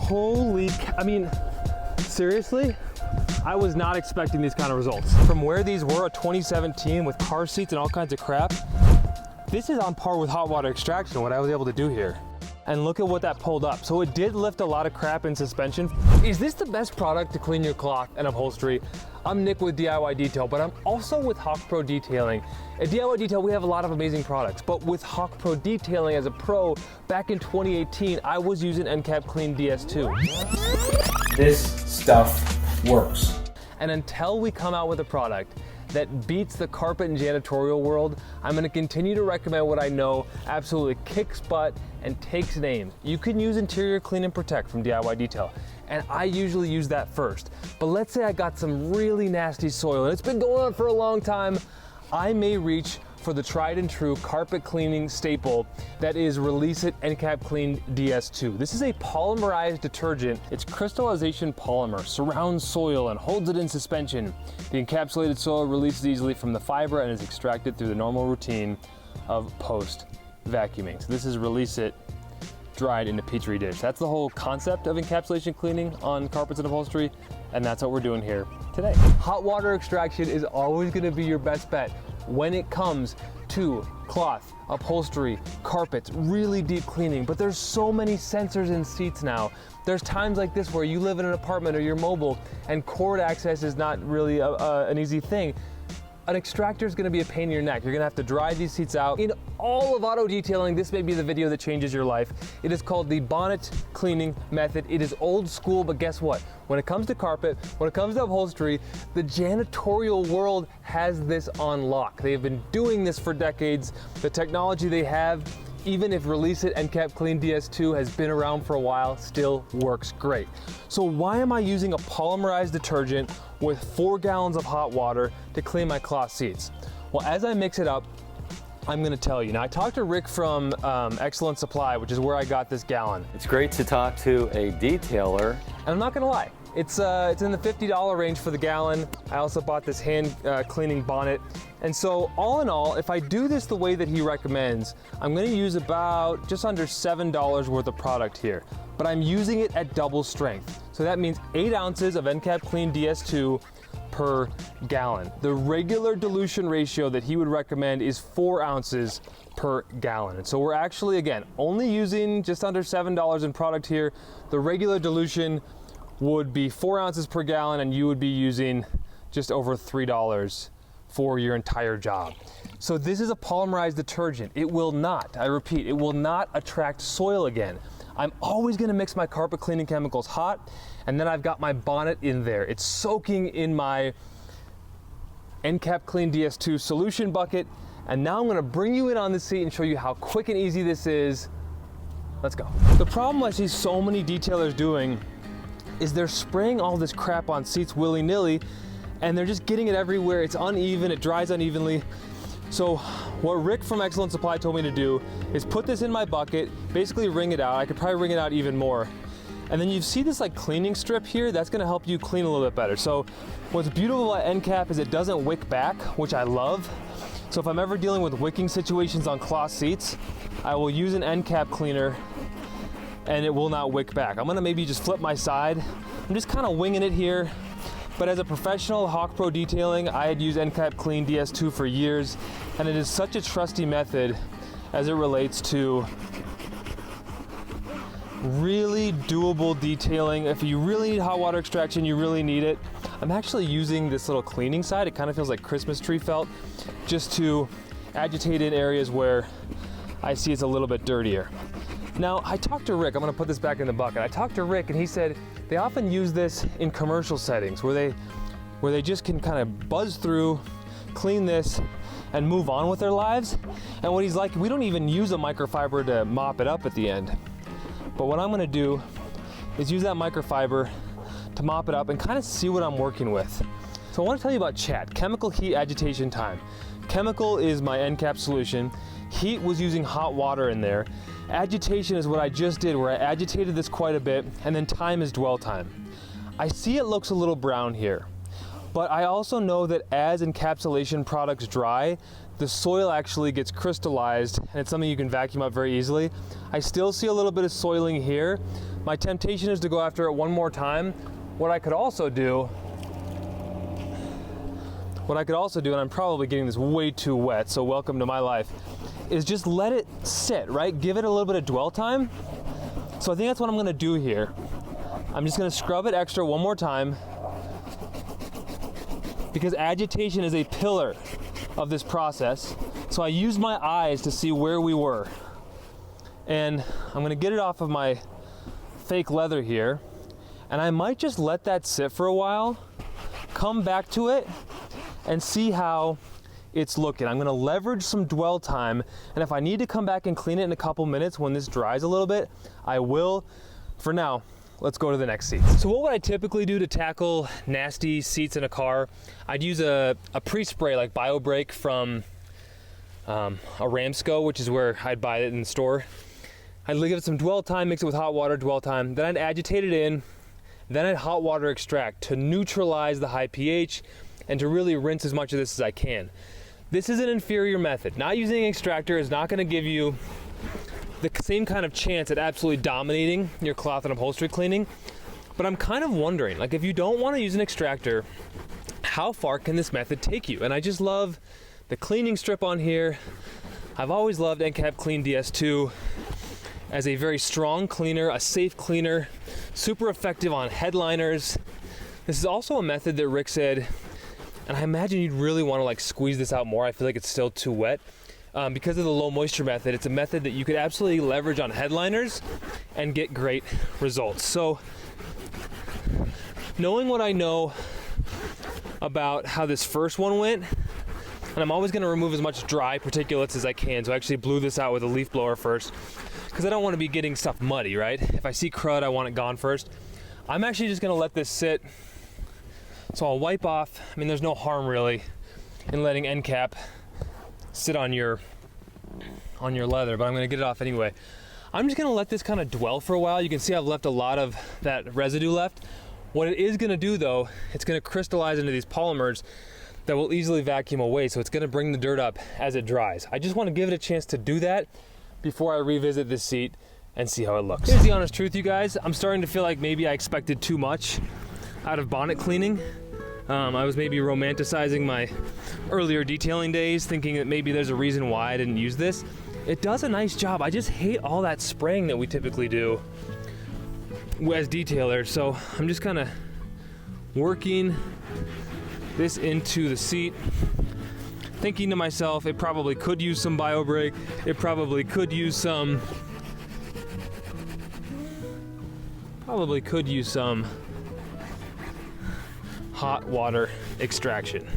Holy, I mean, seriously? I was not expecting these kind of results. From where these were, a 2017 with car seats and all kinds of crap, this is on par with hot water extraction, what I was able to do here. And look at what that pulled up. So it did lift a lot of crap in suspension. Is this the best product to clean your cloth and upholstery? I'm Nick with DIY Detail, but I'm also with Hawk Pro Detailing. At DIY Detail, we have a lot of amazing products, but with Hawk Pro Detailing as a pro, back in 2018, I was using Encap Clean DS2. This stuff works. And until we come out with a product that beats the carpet and janitorial world, I'm gonna continue to recommend what I know absolutely kicks butt and takes names. You can use Interior Clean and Protect from DIY Detail, and I usually use that first. But let's say I got some really nasty soil and it's been going on for a long time, I may reach for the tried and true carpet cleaning staple that is Release It Encap Clean DS2. This is a polymerized detergent. Its crystallization polymer surrounds soil and holds it in suspension. The encapsulated soil releases easily from the fiber and is extracted through the normal routine of post vacuuming. So this is Release It dried in a Petri dish. That's the whole concept of encapsulation cleaning on carpets and upholstery, and that's what we're doing here today. Hot water extraction is always gonna be your best bet when it comes to cloth, upholstery, carpets, really deep cleaning. But there's so many sensors in seats now. There's times like this where you live in an apartment or you're mobile and cord access is not really an easy thing. An extractor is going to be a pain in your neck. You're going to have to dry these seats out. In all of auto detailing, this may be the video that changes your life. It is called the bonnet cleaning method. It is old school, but guess what? When it comes to carpet, when it comes to upholstery, the janitorial world has this on lock. They've been doing this for decades. The technology they have, even if Release It Encap Clean DS2 has been around for a while, still works great. So why am I using a polymerized detergent with 4 gallons of hot water to clean my cloth seats? Well, as I mix it up, I'm gonna tell you. Now, I talked to Rick from Excellent Supply, which is where I got this gallon. It's great to talk to a detailer. And I'm not gonna lie, it's in the $50 range for the gallon. I also bought this hand cleaning bonnet. And so all in all, if I do this the way that he recommends, I'm gonna use about just under $7 worth of product here, but I'm using it at double strength. So that means 8 ounces of Encap Clean DS2 per gallon. The regular dilution ratio that he would recommend is 4 ounces per gallon. And so we're actually, again, only using just under $7 in product here. The regular dilution would be 4 ounces per gallon, and you would be using just over $3 for your entire job. So this is a polymerized detergent. It will not, I repeat, it will not attract soil again. I'm always gonna mix my carpet cleaning chemicals hot, and then I've got my bonnet in there. It's soaking in my Encap Clean DS2 solution bucket, and now I'm gonna bring you in on the seat and show you how quick and easy this is. Let's go. The problem I see so many detailers doing is they're spraying all this crap on seats willy-nilly, and they're just getting it everywhere. It's uneven, it dries unevenly. So what Rick from Excellent Supply told me to do is put this in my bucket, basically wring it out. I could probably wring it out even more. And then you see this like cleaning strip here, that's gonna help you clean a little bit better. So what's beautiful at Encap is it doesn't wick back, which I love. So if I'm ever dealing with wicking situations on cloth seats, I will use an Encap cleaner and it will not wick back. I'm gonna maybe just flip my side. I'm just kind of winging it here. But as a professional Hawk Pro Detailing, I had used Encap Clean DS2 for years, and it is such a trusty method as it relates to really doable detailing. If you really need hot water extraction, you really need it. I'm actually using this little cleaning side. It kind of feels like Christmas tree felt, just to agitate in areas where I see it's a little bit dirtier. Now, I talked to Rick, I'm gonna put this back in the bucket. I talked to Rick and he said they often use this in commercial settings where they just can kind of buzz through, clean this, and move on with their lives. And what he's like, we don't even use a microfiber to mop it up at the end. But what I'm gonna do is use that microfiber to mop it up and kind of see what I'm working with. So I wanna tell you about CHAT, chemical heat agitation time. Chemical is my Encap solution. Heat was using hot water in there. Agitation is what I just did, where I agitated this quite a bit, and then time is dwell time. I see it looks a little brown here, but I also know that as encapsulation products dry, the soil actually gets crystallized, and it's something you can vacuum up very easily. I still see a little bit of soiling here, My temptation is to go after it one more time. What I could also do, and I'm probably getting this way too wet, so welcome to my life, is just let it sit, right? Give it a little bit of dwell time. So I think that's what I'm gonna do here. I'm just gonna scrub it extra one more time, because agitation is a pillar of this process. So I used my eyes to see where we were. And I'm gonna get it off of my fake leather here, and I might just let that sit for a while, come back to it, and see how it's looking. I'm gonna leverage some dwell time, and if I need to come back and clean it in a couple minutes when this dries a little bit, I will. For now, let's go to the next seat. So what would I typically do to tackle nasty seats in a car? I'd use a pre-spray like BioBrake from Aramco, which is where I'd buy it in the store. I'd give it some dwell time, mix it with hot water, dwell time, then I'd agitate it in, then I'd hot water extract to neutralize the high pH and to really rinse as much of this as I can. This is an inferior method. Not using Extractor is not gonna give you the same kind of chance at absolutely dominating your cloth and upholstery cleaning, but I'm kind of wondering, like if you don't wanna use an Extractor, how far can this method take you? And I just love the cleaning strip on here. I've always loved Encap Clean DS2 as a very strong cleaner, a safe cleaner, super effective on headliners. This is also a method that Rick said, and I imagine you'd really want to like squeeze this out more. I feel like it's still too wet. Because of the low moisture method, it's a method that you could absolutely leverage on headliners and get great results. So knowing what I know about how this first one went, and I'm always gonna remove as much dry particulates as I can. So I actually blew this out with a leaf blower first, because I don't wanna be getting stuff muddy, right? If I see crud, I want it gone first. I'm actually just gonna let this sit. So I'll wipe off, I mean, there's no harm really in letting Encap sit on your leather, but I'm gonna get it off anyway. I'm just gonna let this kind of dwell for a while. You can see I've left a lot of that residue left. What it is gonna do though, it's gonna crystallize into these polymers that will easily vacuum away, so it's gonna bring the dirt up as it dries. I just wanna give it a chance to do that before I revisit this seat and see how it looks. Here's the honest truth, you guys. I'm starting to feel like maybe I expected too much out of bonnet cleaning. I was maybe romanticizing my earlier detailing days, thinking that maybe there's a reason why I didn't use this. It does a nice job. I just hate all that spraying that we typically do as detailers. So I'm just kind of working this into the seat, thinking to myself, it probably could use some BioBrake. It probably could use some hot water extraction.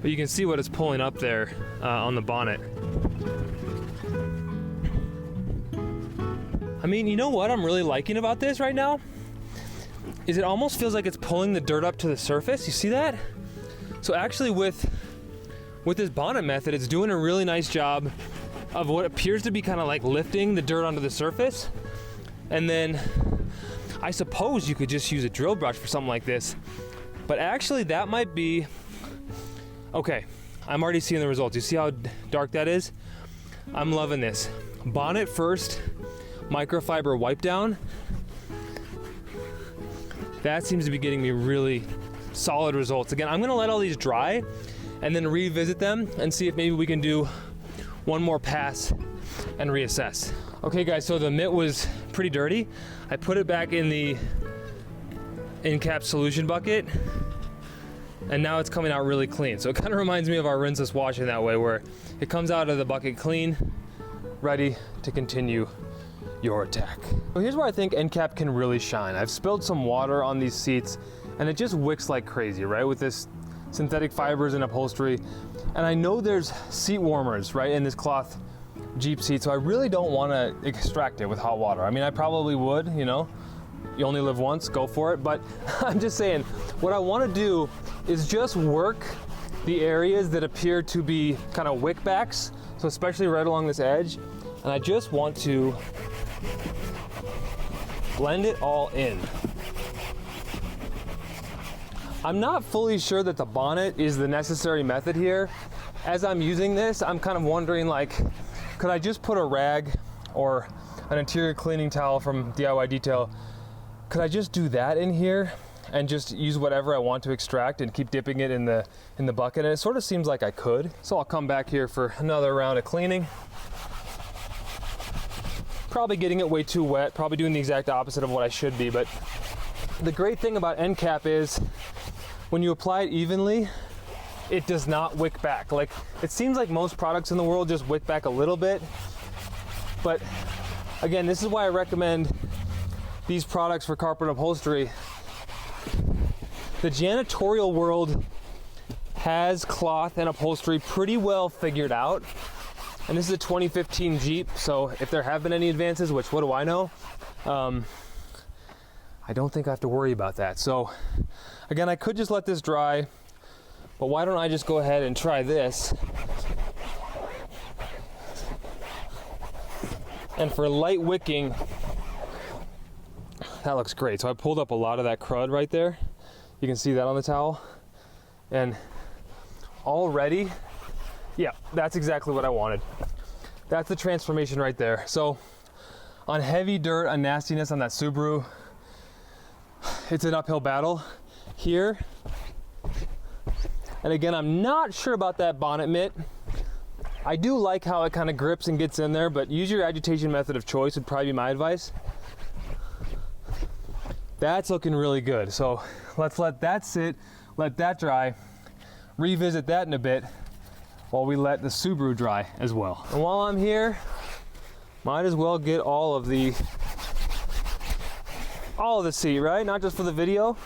But you can see what it's pulling up there on the bonnet. I mean, you know what I'm really liking about this right now? Is it almost feels like it's pulling the dirt up to the surface. You see that? So actually with this bonnet method, it's doing a really nice job of what appears to be kind of like lifting the dirt onto the surface. And then I suppose you could just use a drill brush for something like this, but actually that might be, okay, I'm already seeing the results. You see how dark that is? I'm loving this. Bonnet first, microfiber wipe down. That seems to be getting me really solid results. Again, I'm gonna let all these dry and then revisit them and see if maybe we can do one more pass and reassess. Okay guys, so the mitt was pretty dirty. I put it back in the Encap solution bucket, and now it's coming out really clean. So it kind of reminds me of our rinseless washing that way, where it comes out of the bucket clean, ready to continue your attack. So here's where I think Encap can really shine. I've spilled some water on these seats and it just wicks like crazy, right? With this synthetic fibers and upholstery. And I know there's seat warmers, right, in this cloth Jeep seat, so I really don't want to extract it with hot water. I mean, I probably would, you know, you only live once, go for it. But I'm just saying, what I want to do is just work the areas that appear to be kind of wick backs, so especially right along this edge. And I just want to blend it all in. I'm not fully sure that the bonnet is the necessary method here. as I'm using this, I'm kind of wondering, like, could I just put a rag or an interior cleaning towel from DIY Detail? Could I just do that in here and just use whatever I want to extract and keep dipping it in the bucket? And it sort of seems like I could. So I'll come back here for another round of cleaning. Probably getting it way too wet, probably doing the exact opposite of what I should be, but the great thing about Encap is when you apply it evenly, it does not wick back. Like, it seems like most products in the world just wick back a little bit, but again, this is why I recommend these products for carpet and upholstery. The janitorial world has cloth and upholstery pretty well figured out. And this is a 2015 Jeep, so if there have been any advances, which what do I know? I don't think I have to worry about that. So again, I could just let this dry, but why don't I just go ahead and try this? And for light wicking, that looks great. So I pulled up a lot of that crud right there. You can see that on the towel. And already, yeah, that's exactly what I wanted. That's the transformation right there. So on heavy dirt, on nastiness on that Subaru, it's an uphill battle. Here, and again, I'm not sure about that bonnet mitt. I do like how it kind of grips and gets in there, but use your agitation method of choice would probably be my advice. That's looking really good. So let's let that sit, let that dry, revisit that in a bit while we let the Subaru dry as well. And while I'm here, might as well get all of the seat, right? Not just for the video.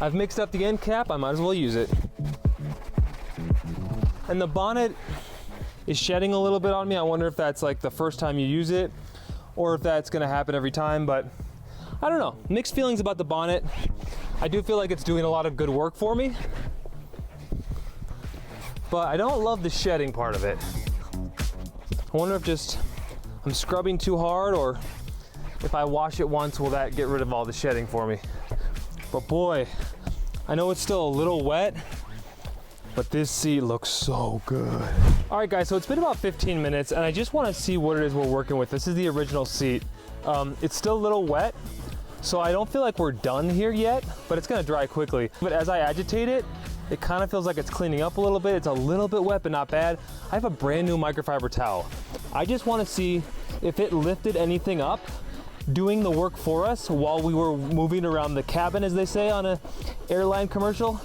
I've mixed up the end cap, I might as well use it. And the bonnet is shedding a little bit on me. I wonder if that's like the first time you use it or if that's gonna happen every time, but I don't know. Mixed feelings about the bonnet. I do feel like it's doing a lot of good work for me, but I don't love the shedding part of it. I wonder if just I'm scrubbing too hard, or if I wash it once, will that get rid of all the shedding for me? But boy, I know it's still a little wet, but this seat looks so good. All right guys, so it's been about 15 minutes and I just wanna see what it is we're working with. This is the original seat. It's still a little wet, so I don't feel like we're done here yet, but it's gonna dry quickly. But as I agitate it, it kind of feels like it's cleaning up a little bit. It's a little bit wet, but not bad. I have a brand new microfiber towel. I just wanna see if it lifted anything up doing the work for us while we were moving around the cabin, as they say on an airline commercial.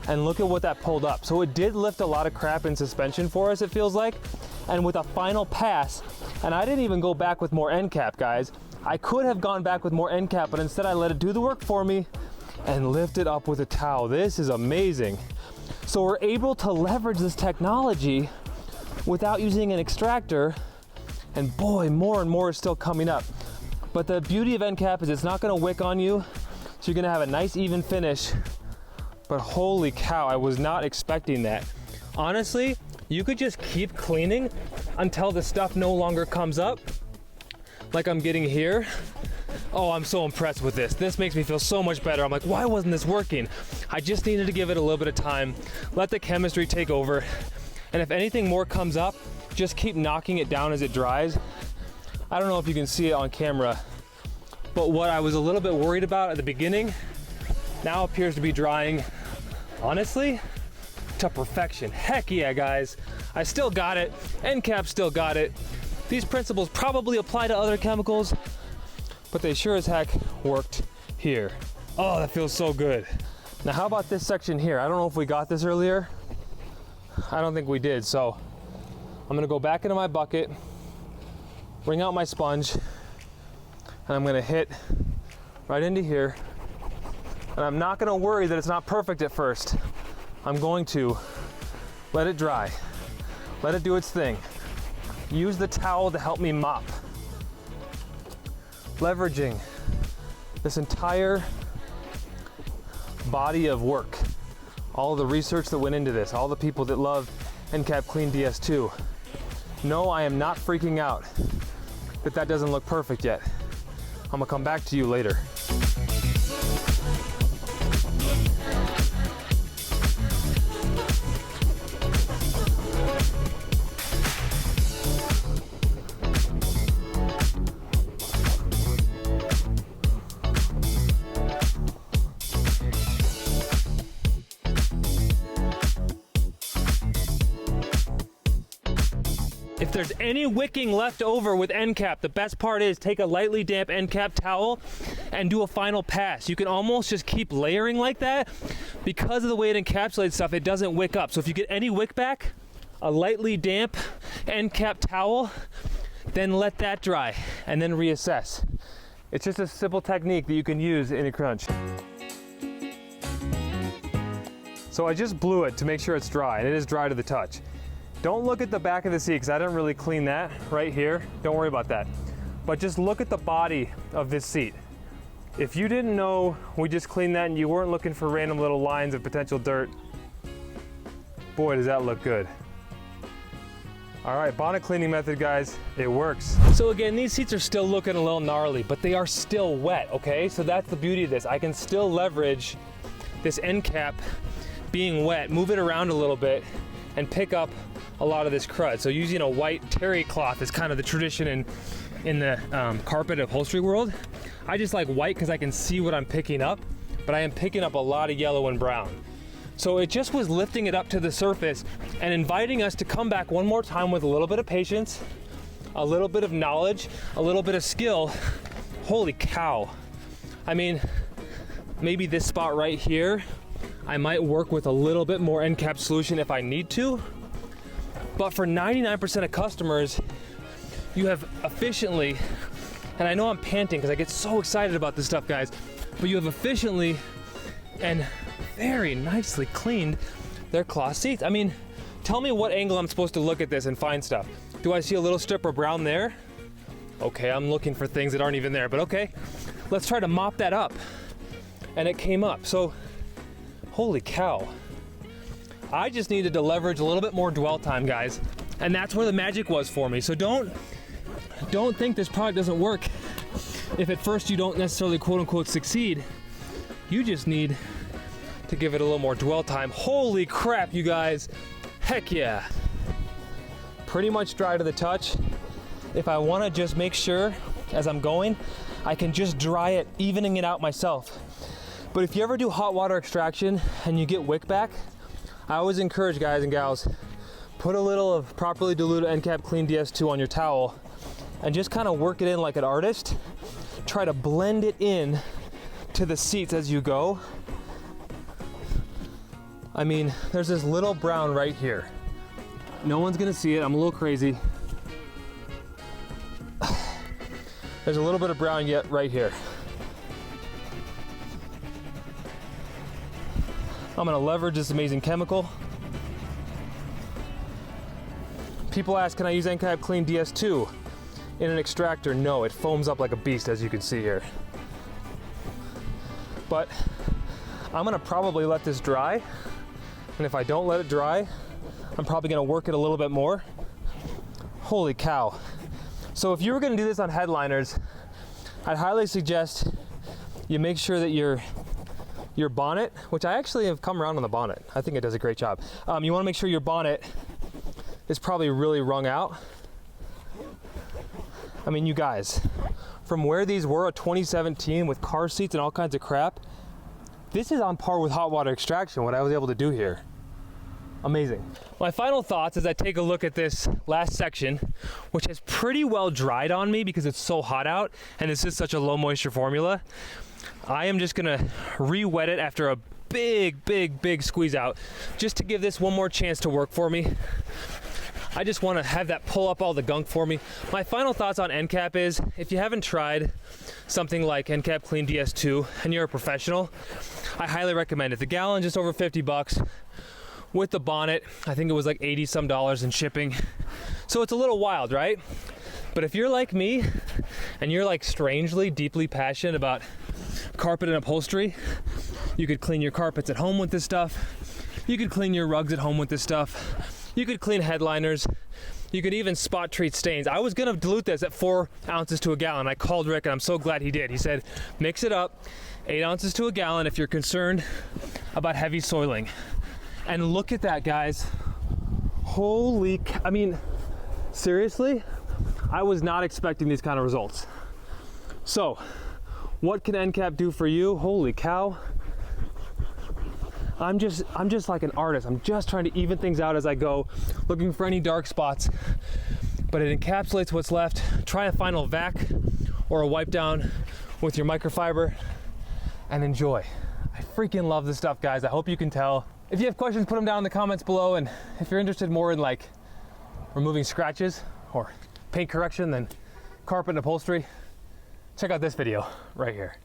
And look at what that pulled up. So it did lift a lot of crap in suspension for us, it feels like. And with a final pass, and I didn't even go back with more Encap, guys. I could have gone back with more Encap, but instead I let it do the work for me and lift it up with a towel. This is amazing. So we're able to leverage this technology without using an extractor. And boy, more and more is still coming up. But the beauty of Encap is it's not gonna wick on you, so you're gonna have a nice even finish. But holy cow, I was not expecting that. Honestly, you could just keep cleaning until the stuff no longer comes up, like I'm getting here. Oh, I'm so impressed with this. This makes me feel so much better. I'm like, why wasn't this working? I just needed to give it a little bit of time, let the chemistry take over. And if anything more comes up, just keep knocking it down as it dries. I don't know if you can see it on camera, but what I was a little bit worried about at the beginning now appears to be drying, honestly, to perfection. Heck yeah, guys. I still got it. Encap still got it. These principles probably apply to other chemicals, but they sure as heck worked here. Oh, that feels so good. Now, how about this section here? I don't know if we got this earlier. I don't think we did, so I'm gonna go back into my bucket, bring out my sponge, and I'm gonna hit right into here. And I'm not gonna worry that it's not perfect at first. I'm going to let it dry, let it do its thing. Use the towel to help me mop. Leveraging this entire body of work, all the research that went into this, all the people that love Encap Clean DS2. No, I am not freaking out that that doesn't look perfect yet. I'm gonna come back to you later. If there's any wicking left over with Encap, the best part is take a lightly damp Encap towel and do a final pass. You can almost just keep layering like that. Because of the way it encapsulates stuff, it doesn't wick up. So if you get any wick back, a lightly damp Encap towel, then let that dry and then reassess. It's just a simple technique that you can use in a crunch. So I just blew it to make sure it's dry, and it is dry to the touch. Don't look at the back of the seat because I didn't really clean that right here. Don't worry about that. But just look at the body of this seat. If you didn't know we just cleaned that and you weren't looking for random little lines of potential dirt, boy, does that look good. All right, bonnet cleaning method, guys, it works. So again, these seats are still looking a little gnarly, but they are still wet, okay? So that's the beauty of this. I can still leverage this Encap being wet, move it around a little bit, and pick up a lot of this crud. So using a white terry cloth is kind of the tradition in the carpet upholstery world. I just like white because I can see what I'm picking up, but I am picking up a lot of yellow and brown. So it just was lifting it up to the surface and inviting us to come back one more time with a little bit of patience, a little bit of knowledge, a little bit of skill. Holy cow. I mean, maybe this spot right here, I might work with a little bit more Encap solution if I need to. But for 99% of customers, you have efficiently, and I know I'm panting because I get so excited about this stuff, guys, but you have efficiently and very nicely cleaned their cloth seats. I mean, tell me what angle I'm supposed to look at this and find stuff. Do I see a little strip of brown there? Okay, I'm looking for things that aren't even there, but okay. Let's try to mop that up. And it came up. So, holy cow. I just needed to leverage a little bit more dwell time, guys. And that's where the magic was for me. So don't think this product doesn't work if at first you don't necessarily quote unquote succeed. You just need to give it a little more dwell time. Holy crap, you guys. Heck yeah. Pretty much dry to the touch. If I want to just make sure as I'm going, I can just dry it, evening it out myself. But if you ever do hot water extraction and you get wick back, I always encourage guys and gals, put a little of properly diluted Encap Clean DS2 on your towel and just kind of work it in like an artist. Try to blend it in to the seats as you go. I mean, there's this little brown right here. No one's gonna see it, I'm a little crazy. There's a little bit of brown yet right here. I'm gonna leverage this amazing chemical. People ask, can I use Encap Clean DS2 in an extractor? No, it foams up like a beast, as you can see here. But I'm gonna probably let this dry. And if I don't let it dry, I'm probably gonna work it a little bit more. Holy cow. So if you were gonna do this on headliners, I'd highly suggest you make sure that your bonnet, which I actually have come around on the bonnet. I think it does a great job. You wanna make sure your bonnet is probably really wrung out. I mean, you guys, from where these were, a 2017 with car seats and all kinds of crap, this is on par with hot water extraction, what I was able to do here. Amazing. My final thoughts as I take a look at this last section, which has pretty well dried on me because it's so hot out and this is such a low moisture formula. I am just gonna re-wet it after a big squeeze out just to give this one more chance to work for me. I just want to have that pull up all the gunk for me. My final thoughts on Encap is, if you haven't tried something like Encap Clean DS2 and you're a professional, I highly recommend it. The gallon just over 50 bucks. With the bonnet, I think it was like 80 some dollars in shipping. So it's a little wild, right? But if you're like me and you're like strangely, deeply passionate about carpet and upholstery, you could clean your carpets at home with this stuff. You could clean your rugs at home with this stuff. You could clean headliners. You could even spot treat stains. I was gonna dilute this at 4 ounces to a gallon. I called Rick and I'm so glad he did. He said, mix it up, 8 ounces to a gallon if you're concerned about heavy soiling. And look at that, guys. Holy, I mean, seriously, I was not expecting these kind of results. So, what can Encap do for you? Holy cow. I'm just like an artist. I'm just trying to even things out as I go, looking for any dark spots. but it encapsulates what's left. Try a final vac or a wipe down with your microfiber and enjoy. I freaking love this stuff, guys. I hope you can tell. If you have questions, put them down in the comments below, and if you're interested more in like removing scratches or paint correction than carpet and upholstery, check out this video right here.